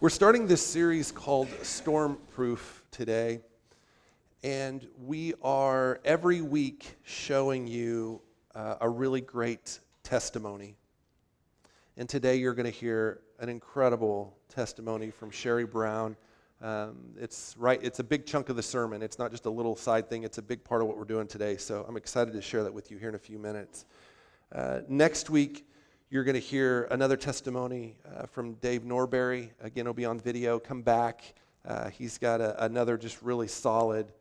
We're starting this series called Storm Proof today, and we are every week showing you a really great testimony. And today you're going to hear an incredible testimony from Shari Brown. It's a big chunk of the sermon. It's not just a little side thing. It's a big part of what we're doing today. So I'm excited to share that with you here in a few minutes. Next week, you're going to hear another testimony from Dave Norberry. Again, it'll be on video. Come back. He's got another just really solid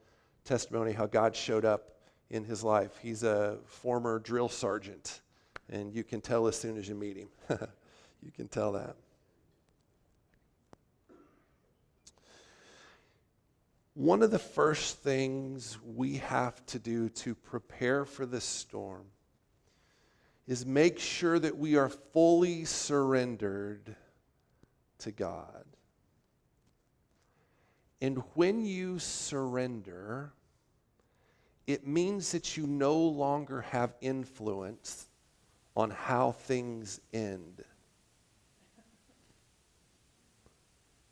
testimony how God showed up in his life. He's a former drill sergeant, and you can tell as soon as you meet him. You can tell that. One of the first things we have to do to prepare for this storm is make sure that we are fully surrendered to God. And when you surrender, it means that you no longer have influence on how things end.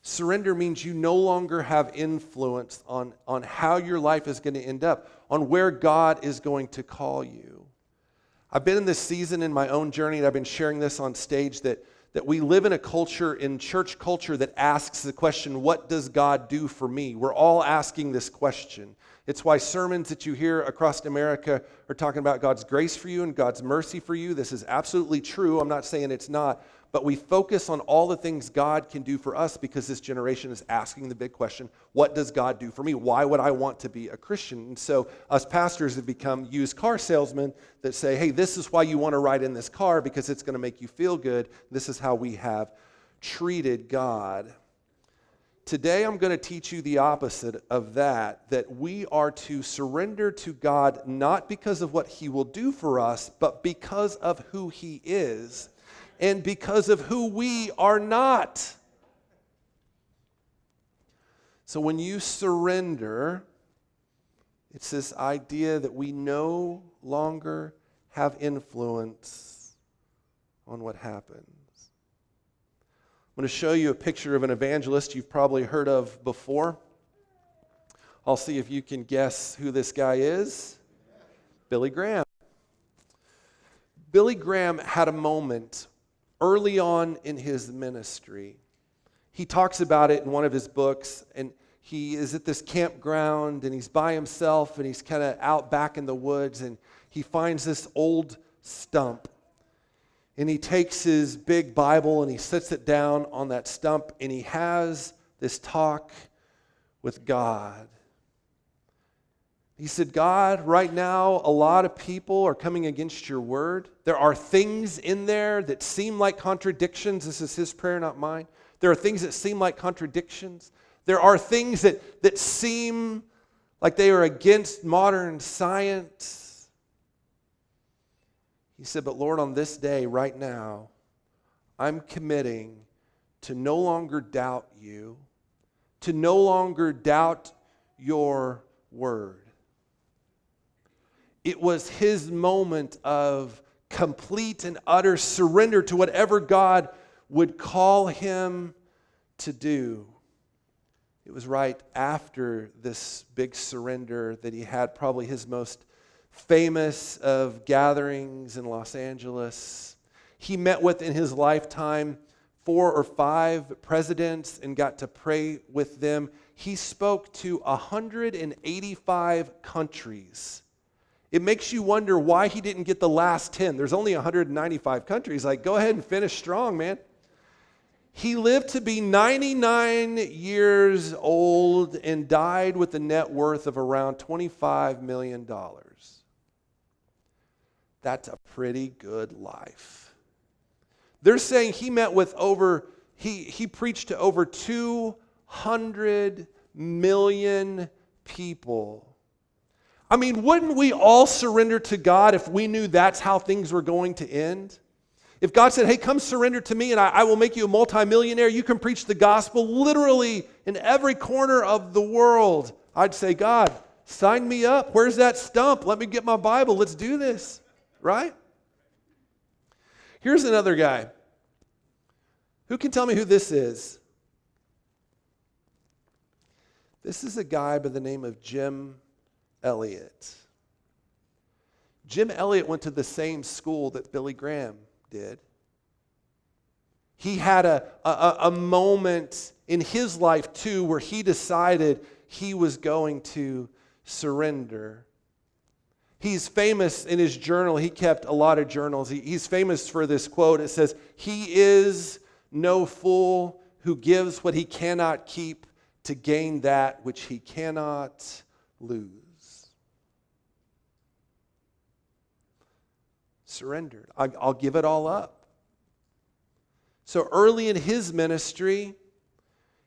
Surrender means you no longer have influence on how your life is going to end up, on where God is going to call you. I've been in this season in my own journey, and I've been sharing this on stage, that we live in a culture, in church culture, that asks the question, what does God do for me? We're all asking this question. It's why sermons that you hear across America are talking about God's grace for you and God's mercy for you. This is absolutely true. I'm not saying it's not. But we focus on all the things God can do for us because this generation is asking the big question, what does God do for me? Why would I want to be a Christian? And so us pastors have become used car salesmen that say, hey, this is why you want to ride in this car because it's going to make you feel good. This is how we have treated God. Today I'm going to teach you the opposite of that we are to surrender to God not because of what He will do for us, but because of who He is. And because of who we are not. So when you surrender, it's this idea that we no longer have influence on what happens. I'm going to show you a picture of an evangelist you've probably heard of before. I'll see if you can guess who this guy is. Billy Graham. Billy Graham had a moment early on in his ministry. He talks about it in one of his books, and he is at this campground, and he's by himself, and he's kind of out back in the woods, and he finds this old stump. And he takes his big Bible, and he sits it down on that stump, and he has this talk with God. He said, God, right now, a lot of people are coming against your word. There are things in there that seem like contradictions. This is his prayer, not mine. There are things that seem like contradictions. There are things that seem like they are against modern science. He said, but Lord, on this day, right now, I'm committing to no longer doubt you, to no longer doubt your word. It was his moment of complete and utter surrender to whatever God would call him to do. It was right after this big surrender that he had probably his most famous of gatherings in Los Angeles. He met with, in his lifetime, 4 or 5 presidents and got to pray with them. He spoke to 185 countries. It makes you wonder why he didn't get the last 10. There's only 195 countries. Like, go ahead and finish strong, man. He lived to be 99 years old and died with a net worth of around $25 million. That's a pretty good life. They're saying he met with he preached to over 200 million people. I mean, wouldn't we all surrender to God if we knew that's how things were going to end? If God said, hey, come surrender to me and I will make you a multimillionaire, you can preach the gospel literally in every corner of the world, I'd say, God, sign me up. Where's that stump? Let me get my Bible. Let's do this, right? Here's another guy. Who can tell me who this is? This is a guy by the name of Jim Elliot. Jim Elliot went to the same school that Billy Graham did. He had a moment in his life too where he decided he was going to surrender. He's famous in his journal. He kept a lot of journals. He's famous for this quote. It says, "He is no fool who gives what he cannot keep to gain that which he cannot lose." Surrendered. I'll give it all up. So early in his ministry,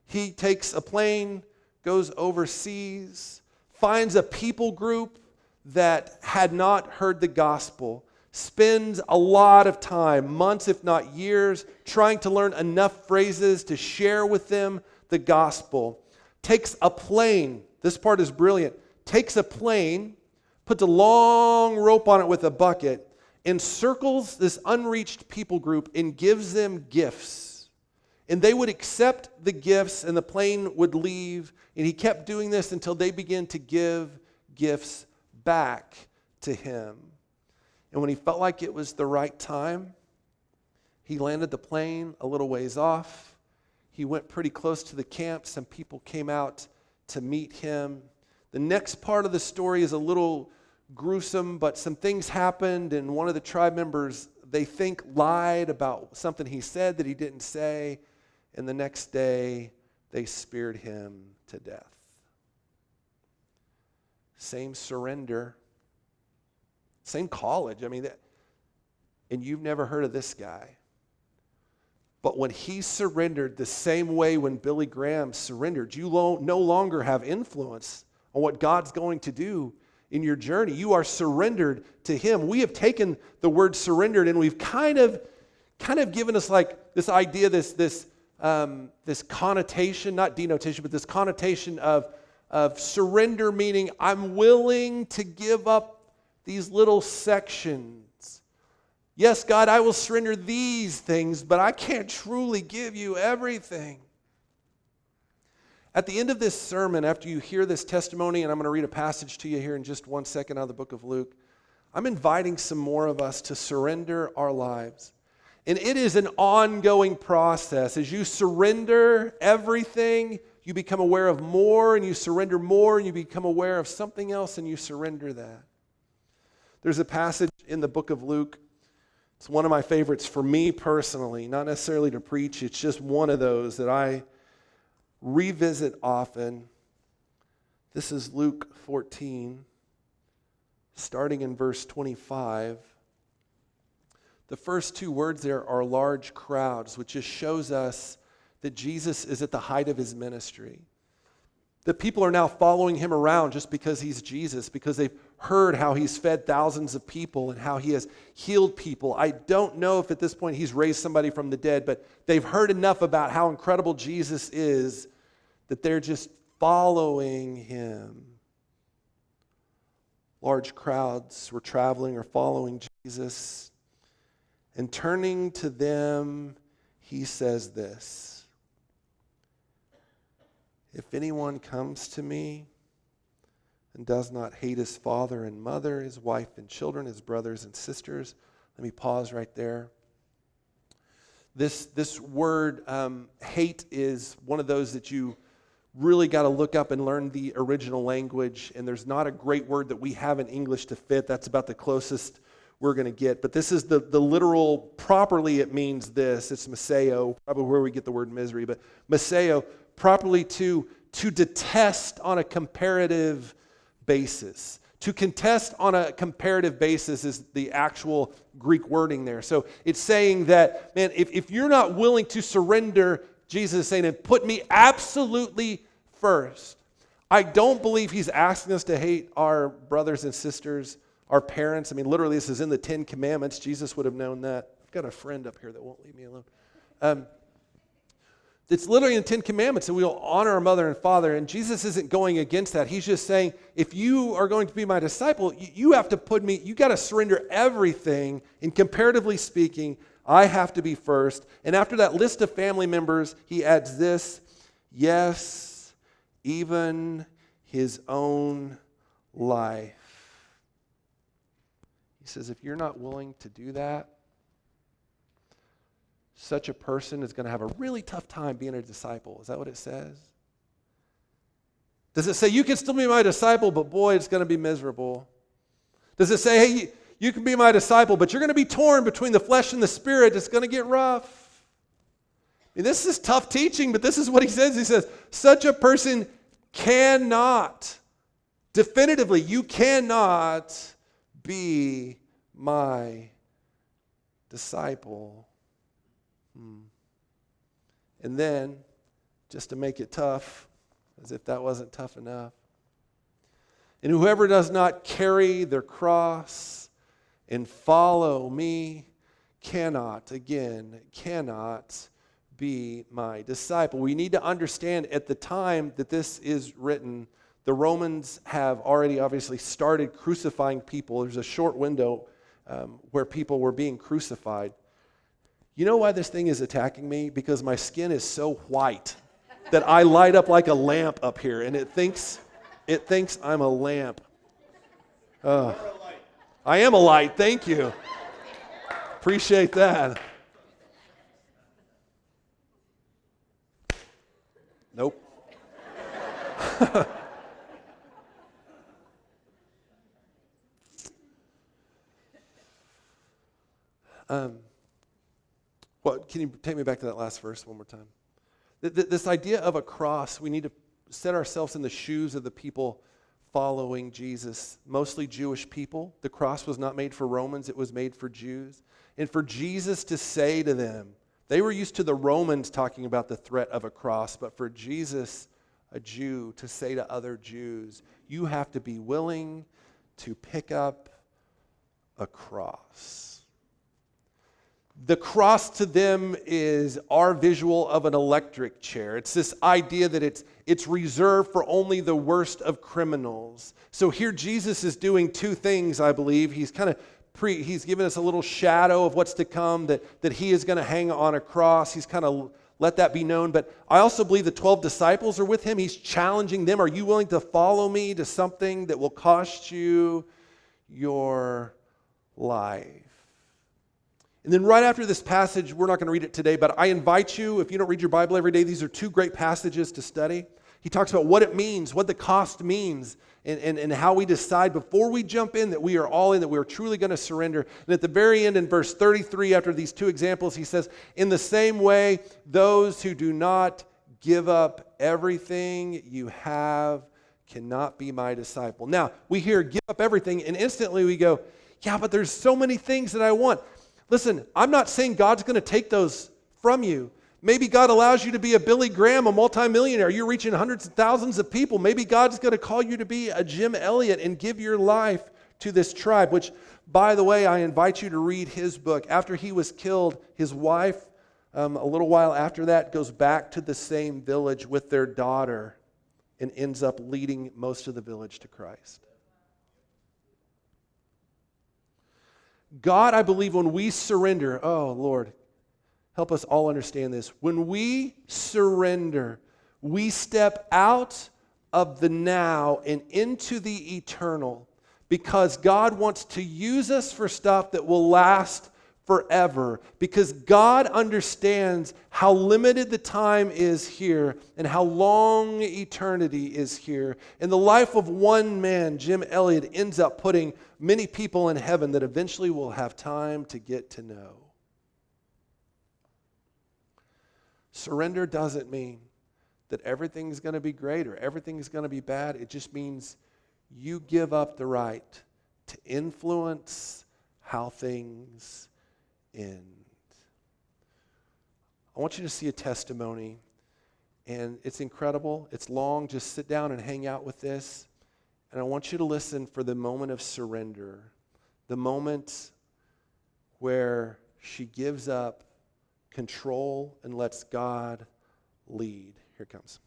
he takes a plane, goes overseas, finds a people group that had not heard the gospel, spends a lot of time, months if not years, trying to learn enough phrases to share with them the gospel. Takes a plane, this part is brilliant, takes a plane, puts a long rope on it with a bucket, encircles this unreached people group and gives them gifts. And they would accept the gifts and the plane would leave. And he kept doing this until they began to give gifts back to him. And when he felt like it was the right time, he landed the plane a little ways off. He went pretty close to the camp. Some people came out to meet him. The next part of the story is a little gruesome, but some things happened, and one of the tribe members, they think, lied about something he said that he didn't say, and the next day they speared him to death. Same surrender, same college. And you've never heard of this guy. But when he surrendered the same way when Billy Graham surrendered, you no longer have influence on what God's going to do in your journey. You are surrendered to him. We have taken the word surrendered and we've kind of given us like this idea, this connotation, not denotation, but this connotation of surrender, meaning I'm willing to give up these little sections. Yes, God, I will surrender these things, but I can't truly give you everything. At the end of this sermon, after you hear this testimony, and I'm going to read a passage to you here in just 1 second out of the book of Luke, I'm inviting some more of us to surrender our lives. And it is an ongoing process. As you surrender everything, you become aware of more, and you surrender more, and you become aware of something else, and you surrender that. There's a passage in the book of Luke. It's one of my favorites for me personally, not necessarily to preach. It's just one of those that I revisit often. This is Luke 14, starting in verse 25. The first two words there are large crowds, which just shows us that Jesus is at the height of his ministry. The people are now following him around just because he's Jesus, because they've heard how he's fed thousands of people and how he has healed people. I don't know if at this point he's raised somebody from the dead, but they've heard enough about how incredible Jesus is that they're just following him. Large crowds were traveling or following Jesus. And turning to them, he says this: "If anyone comes to me and does not hate his father and mother, his wife and children, his brothers and sisters," let me pause right there. This word hate is one of those that you really got to look up and learn the original language, and there's not a great word that we have in English to fit. That's about the closest we're going to get. But this is the literal, properly it means this. It's meseo, probably where we get the word misery, but meseo, properly to detest on a comparative basis. To contest on a comparative basis is the actual Greek wording there. So it's saying that, man, if you're not willing to surrender, Jesus is saying, and put me absolutely first. I don't believe he's asking us to hate our brothers and sisters, our parents. I mean, literally, this is in the 10 Commandments. Jesus would have known that. I've got a friend up here that won't leave me alone. It's literally in the 10 Commandments that we'll honor our mother and father, and Jesus isn't going against that. He's just saying, if you are going to be my disciple, you have to put me, you got to surrender everything, and comparatively speaking, I have to be first. And after that list of family members, he adds this: yes, even his own life. He says, if you're not willing to do that, such a person is going to have a really tough time being a disciple. Is that what it says? Does it say, you can still be my disciple, but boy, it's going to be miserable? Does it say, hey, you can be my disciple, but you're going to be torn between the flesh and the spirit. It's going to get rough. I mean, this is tough teaching, but this is what he says. He says, such a person cannot, definitively, you cannot be my disciple. And then, just to make it tough, as if that wasn't tough enough, and whoever does not carry their cross and follow me cannot be my disciple. We need to understand at the time that this is written, the Romans have already obviously started crucifying people. There's a short window where people were being crucified. You know why this thing is attacking me? Because my skin is so white that I light up like a lamp up here, and it thinks I'm a lamp. I am a light, thank you. Appreciate that. Nope. Can you take me back to that last verse one more time? This idea of a cross, we need to set ourselves in the shoes of the people following Jesus, mostly Jewish people. The cross was not made for Romans, it was made for Jews. And for Jesus to say to them, they were used to the Romans talking about the threat of a cross, but for Jesus, a Jew, to say to other Jews, you have to be willing to pick up a cross. The cross to them is our visual of an electric chair. It's this idea that it's reserved for only the worst of criminals. So here Jesus is doing two things, I believe. He's kind of he's given us a little shadow of what's to come, that he is going to hang on a cross. He's kind of let that be known. But I also believe the 12 disciples are with him. He's challenging them. Are you willing to follow me to something that will cost you your life? And then right after this passage, we're not going to read it today, but I invite you, if you don't read your Bible every day, these are two great passages to study. He talks about what it means, what the cost means, and how we decide before we jump in that we are all in, that we are truly going to surrender. And at the very end, in verse 33, after these two examples, he says, in the same way, those who do not give up everything you have cannot be my disciple. Now, we hear give up everything, and instantly we go, yeah, but there's so many things that I want. Listen, I'm not saying God's going to take those from you. Maybe God allows you to be a Billy Graham, a multimillionaire. You're reaching hundreds of thousands of people. Maybe God's going to call you to be a Jim Elliott and give your life to this tribe, which, by the way, I invite you to read his book. After he was killed, his wife, a little while after that, goes back to the same village with their daughter and ends up leading most of the village to Christ. God, I believe when we surrender, oh Lord, help us all understand this. When we surrender, we step out of the now and into the eternal, because God wants to use us for stuff that will last forever, because God understands how limited the time is here and how long eternity is here. And the life of one man, Jim Elliott, ends up putting many people in heaven that eventually will have time to get to know. Surrender doesn't mean that everything's going to be great or everything's going to be bad. It just means you give up the right to influence how things end. I want you to see a testimony, and it's incredible. It's long. Just sit down and hang out with this. And I want you to listen for the moment of surrender, the moment where she gives up control and lets God lead. Here it comes.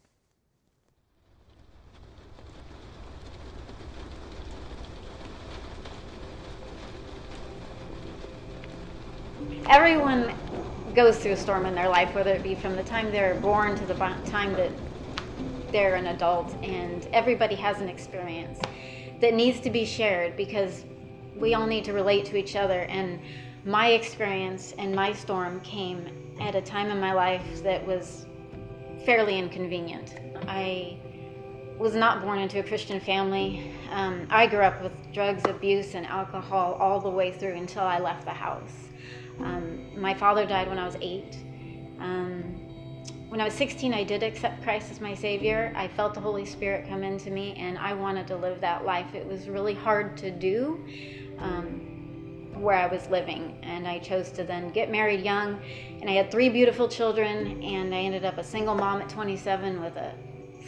Everyone goes through a storm in their life, whether it be from the time they're born to the time that they're an adult, and everybody has an experience that needs to be shared because we all need to relate to each other. And my experience and my storm came at a time in my life that was fairly inconvenient. I was not born into a Christian family. I grew up with drugs, abuse, and alcohol all the way through until I left the house. My father died when I was 8. When I was 16, I did accept Christ as my Savior. I felt the Holy Spirit come into me, and I wanted to live that life. It was really hard to do where I was living, and I chose to then get married young, and I had 3 beautiful children, and I ended up a single mom at 27 with a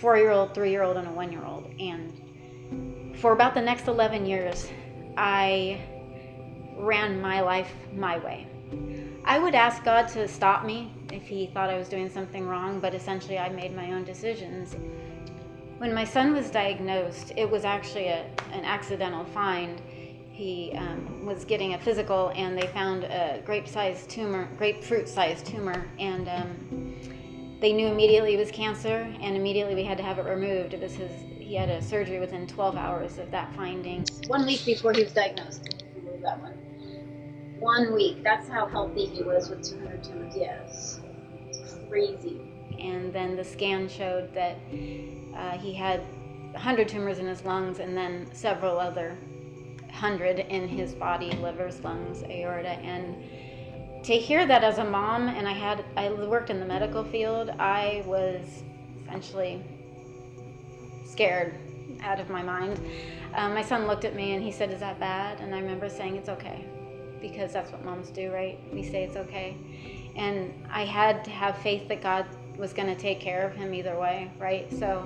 4-year-old, 3-year-old, and a 1-year-old. And for about the next 11 years, I ran my life my way. I would ask God to stop me if he thought I was doing something wrong, but essentially I made my own decisions. When my son was diagnosed, it was actually an accidental find. He was getting a physical, and they found a grapefruit-sized tumor, and they knew immediately it was cancer, and immediately we had to have it removed. He had a surgery within 12 hours of that finding. 1 week before he was diagnosed, remove that one. 1 week, that's how healthy he was with 200 tumors, yes. Crazy. And then the scan showed that he had 100 tumors in his lungs, and then several other 100 in his body, livers, lungs, aorta. And to hear that as a mom, and I worked in the medical field, I was essentially scared out of my mind. My son looked at me and he said, "Is that bad?" And I remember saying, "It's okay," because that's what moms do, right? We say it's okay. And I had to have faith that God was going to take care of him either way, right? So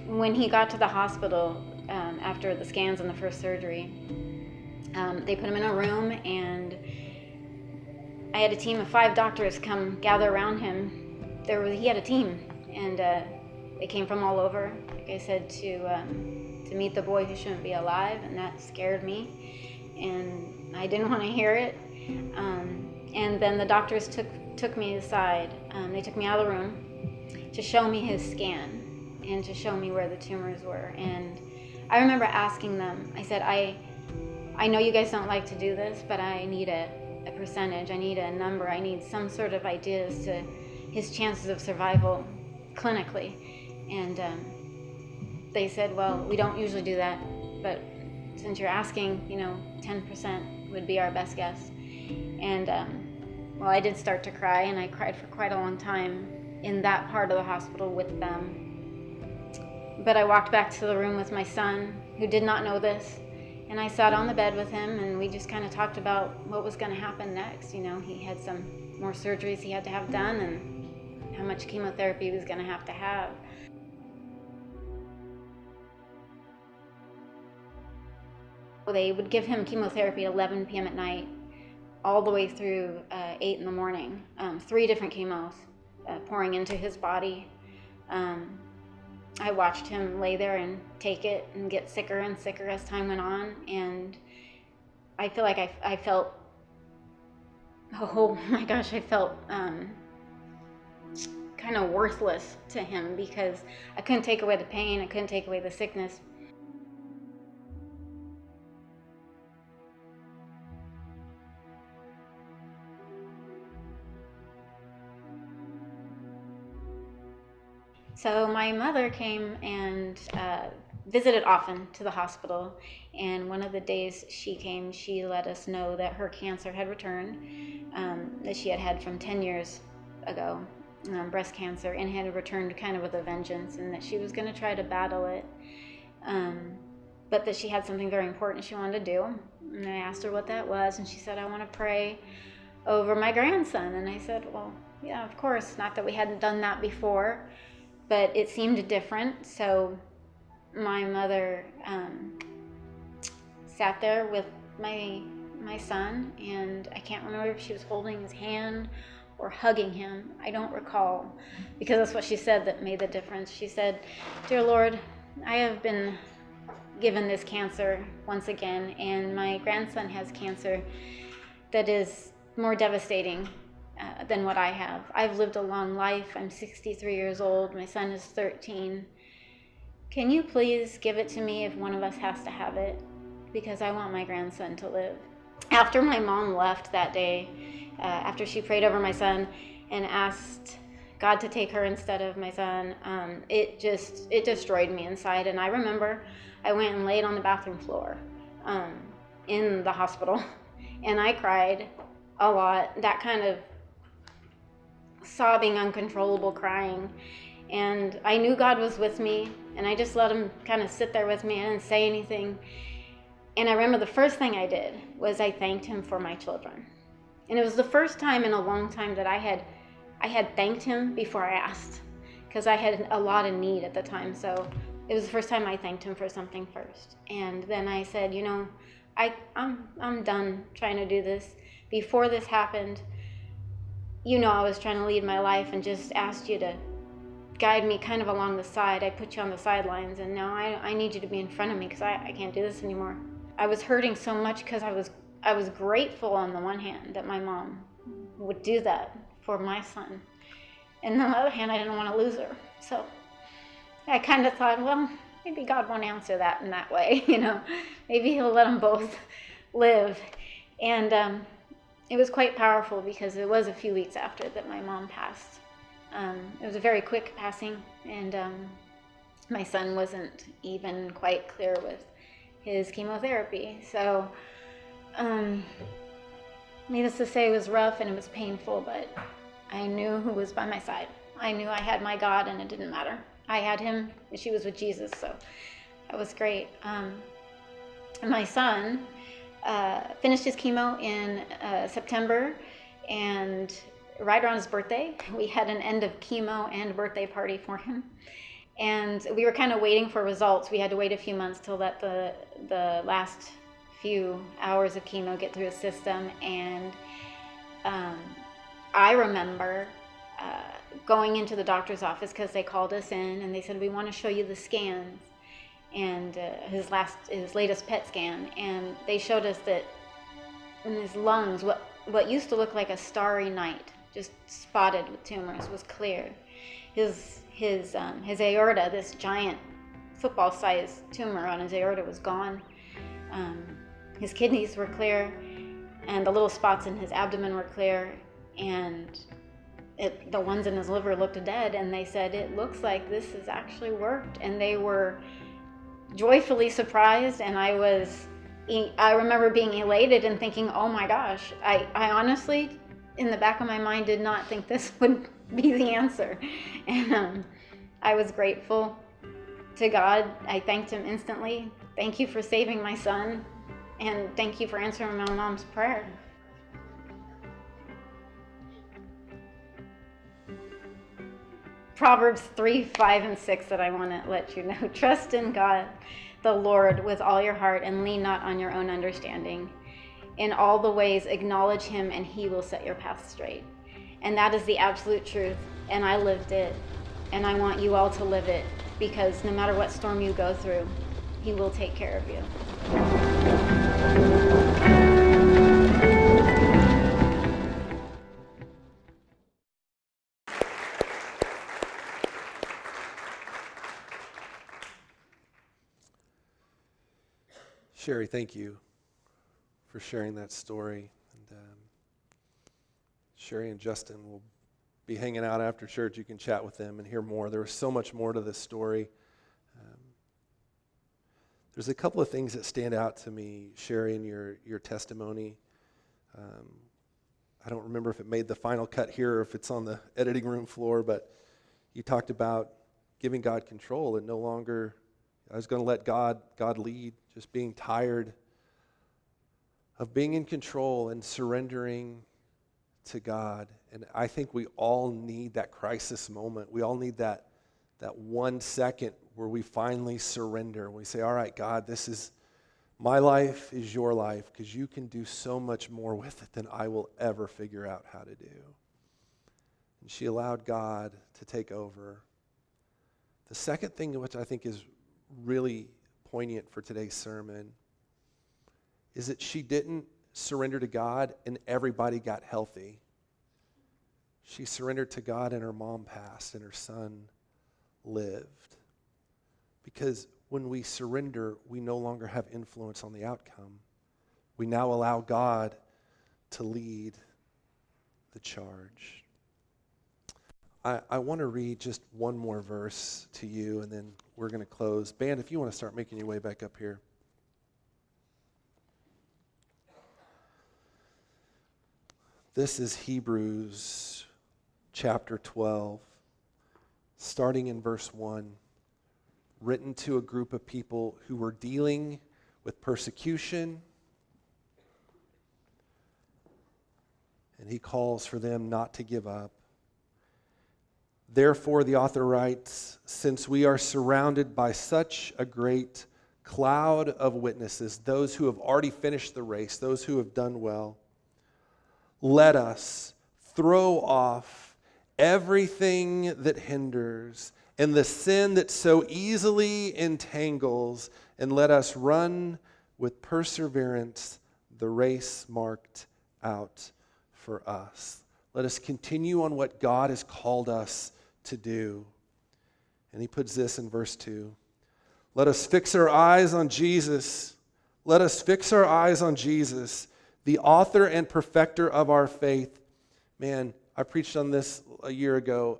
when he got to the hospital after the scans and the first surgery, they put him in a room, and I had a team of 5 doctors come gather around him. He had a team, and they came from all over, like I said, to meet the boy who shouldn't be alive, and that scared me, and I didn't want to hear it. And then the doctors took me aside. They took me out of the room to show me his scan and to show me where the tumors were. And I remember asking them, I said, I know you guys don't like to do this, but I need a percentage, I need a number, I need some sort of idea as to his chances of survival clinically. And they said, well, we don't usually do that, but since you're asking, 10% would be our best guess. And well, I did start to cry, and I cried for quite a long time in that part of the hospital with them. But I walked back to the room with my son, who did not know this, and I sat on the bed with him, and we just kind of talked about what was going to happen next. He had some more surgeries he had to have done, and how much chemotherapy he was going to have. They would give him chemotherapy at 11 p.m. at night, all the way through 8 in the morning. 3 different chemos pouring into his body. I watched him lay there and take it and get sicker and sicker as time went on, and I feel like I felt, oh my gosh, I felt kind of worthless to him because I couldn't take away the pain, I couldn't take away the sickness. So my mother came and visited often to the hospital, and one of the days she came, she let us know that her cancer had returned, that she had had from 10 years ago, breast cancer, and had returned kind of with a vengeance, and that she was going to try to battle it, but that she had something very important she wanted to do. And I asked her what that was, and she said, "I want to pray over my grandson." And I said, well, yeah, of course, not that we hadn't done that before, but it seemed different. So my mother sat there with my son, and I can't remember if she was holding his hand or hugging him. I don't recall, because that's what she said that made the difference. She said, "Dear Lord, I have been given this cancer once again, and my grandson has cancer that is more devastating than what I have. I've lived a long life. I'm 63 years old. My son is 13. Can you please give it to me if one of us has to have it? Because I want my grandson to live. After my mom left that day, after she prayed over my son and asked God to take her instead of my son, it destroyed me inside. And I remember I went and laid on the bathroom floor in the hospital, and I cried a lot, that kind of sobbing, uncontrollable crying. And I knew God was with me, and I just let him kind of sit there with me. I didn't say anything. And I remember the first thing I did was I thanked him for my children. And it was the first time in a long time that I had thanked him before I asked, because I had a lot of need at the time. So it was the first time I thanked him for something first. And then I said, I'm done trying to do this. Before this happened, I was trying to lead my life and just asked you to guide me kind of along the side. I put you on the sidelines, and now I need you to be in front of me, because I can't do this anymore. I was hurting so much because I was grateful on the one hand that my mom would do that for my son. And on the other hand, I didn't want to lose her. So I kind of thought, well, maybe God won't answer that in that way, Maybe he'll let them both live. And it was quite powerful, because it was a few weeks after that my mom passed. It was a very quick passing, and my son wasn't even quite clear with his chemotherapy. So needless to say, it was rough and it was painful, but I knew who was by my side. I knew I had my God, and it didn't matter. I had him, and she was with Jesus, so that was great. My son finished his chemo in September, and right around his birthday, we had an end of chemo and birthday party for him. And we were kind of waiting for results. We had to wait a few months till let the last few hours of chemo get through his system. And I remember going into the doctor's office, because they called us in and they said, we want to show you the scans and his latest PET scan. And they showed us that in his lungs, what used to look like a starry night, just spotted with tumors, was clear. His aorta, this giant football-sized tumor on his aorta, was gone. His kidneys were clear, and the little spots in his abdomen were clear, and the ones in his liver looked dead. And they said, it looks like this has actually worked. And they were joyfully surprised, and I remember being elated and thinking, oh my gosh, I honestly, in the back of my mind, did not think this would be the answer. And I was grateful to God. I thanked him instantly. Thank you for saving my son, and thank you for answering my mom's prayer. Proverbs 3, 5, and 6 that I want to let you know. Trust in God, the Lord, with all your heart, and lean not on your own understanding. In all the ways acknowledge him, and he will set your path straight. And that is the absolute truth, and I lived it, and I want you all to live it, because no matter what storm you go through, he will take care of you. Shari, thank you for sharing that story. And Shari and Justin will be hanging out after church. You can chat with them and hear more. There was so much more to this story. There's a couple of things that stand out to me, Shari, in your testimony. I don't remember if it made the final cut here or if it's on the editing room floor, but you talked about giving God control and no longer, I was going to let God lead, just being tired of being in control and surrendering to God. And I think we all need that crisis moment. We all need that 1 second where we finally surrender. We say, all right, God, this is my life, is your life, because you can do so much more with it than I will ever figure out how to do. And she allowed God to take over. The second thing, which I think is really poignant for today's sermon, is that she didn't surrender to God and everybody got healthy. She surrendered to God and her mom passed and her son lived. Because when we surrender, we no longer have influence on the outcome. We now allow God to lead the charge. I want to read just one more verse to you, and then we're going to close. Band, if you want to start making your way back up here. This is Hebrews chapter 12, starting in verse 1, written to a group of people who were dealing with persecution, and he calls for them not to give up. Therefore, the author writes, since we are surrounded by such a great cloud of witnesses, those who have already finished the race, those who have done well, let us throw off everything that hinders and the sin that so easily entangles, and let us run with perseverance the race marked out for us. Let us continue on what God has called us to do. And he puts this in verse 2. Let us fix our eyes on Jesus. Let us fix our eyes on Jesus, the author and perfecter of our faith. Man, I preached on this a year ago.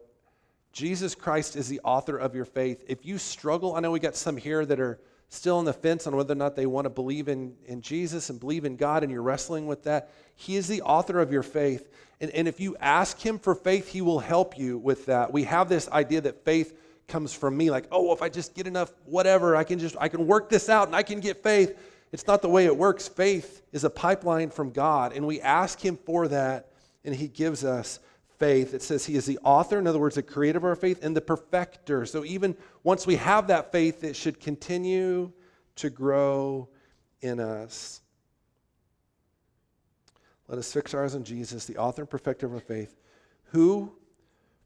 Jesus Christ is the author of your faith. If you struggle, I know we got some here that are still on the fence on whether or not they want to believe in Jesus and believe in God, and you're wrestling with that. He is the author of your faith. And if you ask him for faith, he will help you with that. We have this idea that faith comes from me, like, oh, if I just get enough whatever, I can work this out and I can get faith. It's not the way it works. Faith is a pipeline from God, and we ask him for that, and he gives us faith. It says he is the author, in other words, the creator of our faith, and the perfecter. So even once we have that faith, it should continue to grow in us. Let us fix our eyes on Jesus, the author and perfecter of our faith, who,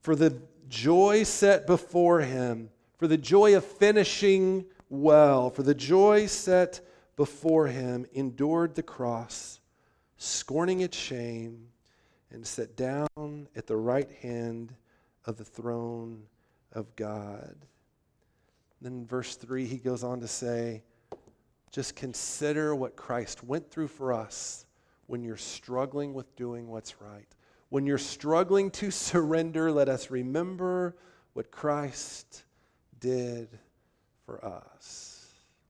for the joy set before him, for the joy of finishing well, for the joy set before him, endured the cross, scorning its shame, and sat down at the right hand of the throne of God. Then in verse 3, he goes on to say, just consider what Christ went through for us when you're struggling with doing what's right. When you're struggling to surrender, let us remember what Christ did for us.